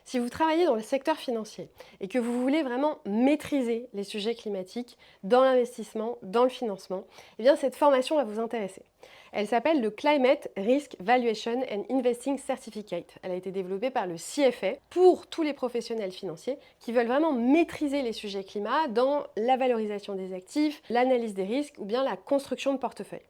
Si vous travaillez dans le secteur financier et que vous voulez vraiment maîtriser les sujets climatiques dans l'investissement, dans le financement, eh bien cette formation va vous intéresser. Elle s'appelle le Climate Risk Valuation and Investing Certificate. Elle a été développée par le CFA pour tous les professionnels financiers qui veulent vraiment maîtriser les sujets climat dans la valorisation des actifs, l'analyse des risques ou bien la construction de portefeuilles.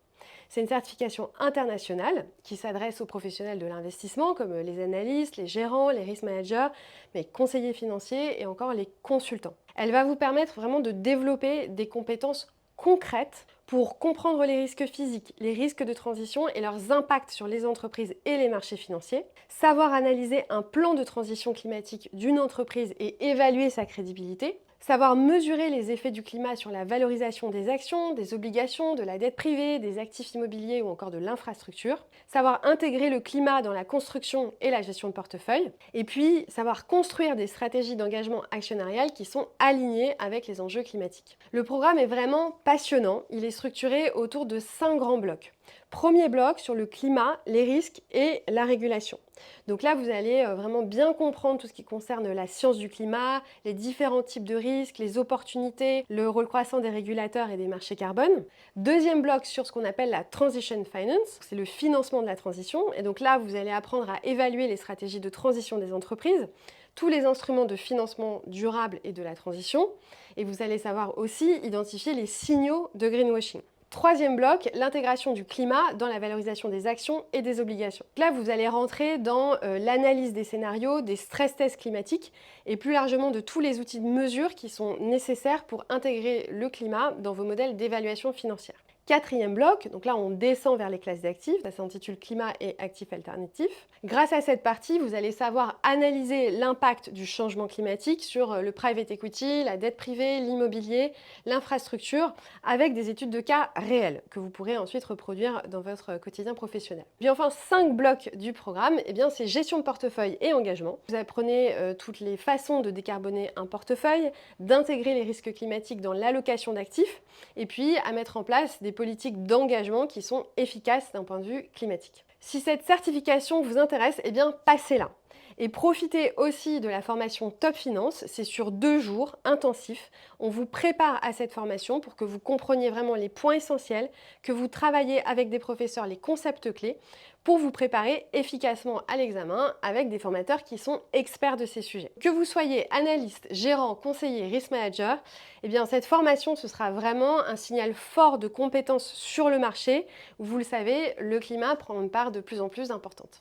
C'est une certification internationale qui s'adresse aux professionnels de l'investissement comme les analystes, les gérants, les risk managers, mais conseillers financiers et encore les consultants. Elle va vous permettre vraiment de développer des compétences concrètes pour comprendre les risques physiques, les risques de transition et leurs impacts sur les entreprises et les marchés financiers, savoir analyser un plan de transition climatique d'une entreprise et évaluer sa crédibilité, savoir mesurer les effets du climat sur la valorisation des actions, des obligations, de la dette privée, des actifs immobiliers ou encore de l'infrastructure, savoir intégrer le climat dans la construction et la gestion de portefeuille, et puis savoir construire des stratégies d'engagement actionnarial qui sont alignées avec les enjeux climatiques. Le programme est vraiment passionnant, il est structuré autour de 5 grands blocs. Premier bloc sur le climat, les risques et la régulation. Donc là, vous allez vraiment bien comprendre tout ce qui concerne la science du climat, les différents types de risques, les opportunités, le rôle croissant des régulateurs et des marchés carbone. Deuxième bloc sur ce qu'on appelle la transition finance, c'est le financement de la transition. Et donc là, vous allez apprendre à évaluer les stratégies de transition des entreprises, tous les instruments de financement durable et de la transition. Et vous allez savoir aussi identifier les signaux de greenwashing. Troisième bloc, l'intégration du climat dans la valorisation des actions et des obligations. Là, vous allez rentrer dans l'analyse des scénarios, des stress tests climatiques et plus largement de tous les outils de mesure qui sont nécessaires pour intégrer le climat dans vos modèles d'évaluation financière. Quatrième bloc, donc là on descend vers les classes d'actifs, ça s'intitule climat et actifs alternatifs. Grâce à cette partie, vous allez savoir analyser l'impact du changement climatique sur le private equity, la dette privée, l'immobilier, l'infrastructure, avec des études de cas réelles que vous pourrez ensuite reproduire dans votre quotidien professionnel. Puis enfin, 5 blocs du programme, eh bien c'est gestion de portefeuille et engagement. Vous apprenez toutes les façons de décarboner un portefeuille, d'intégrer les risques climatiques dans l'allocation d'actifs, et puis à mettre en place des politiques d'engagement qui sont efficaces d'un point de vue climatique. Si cette certification vous intéresse, eh bien passez-la. Et profitez aussi de la formation Top Finance, c'est sur 2 jours intensifs. On vous prépare à cette formation pour que vous compreniez vraiment les points essentiels, que vous travaillez avec des professeurs les concepts clés pour vous préparer efficacement à l'examen avec des formateurs qui sont experts de ces sujets. Que vous soyez analyste, gérant, conseiller, risk manager, eh bien cette formation ce sera vraiment un signal fort de compétences sur le marché où vous le savez, le climat prend une part de plus en plus importante.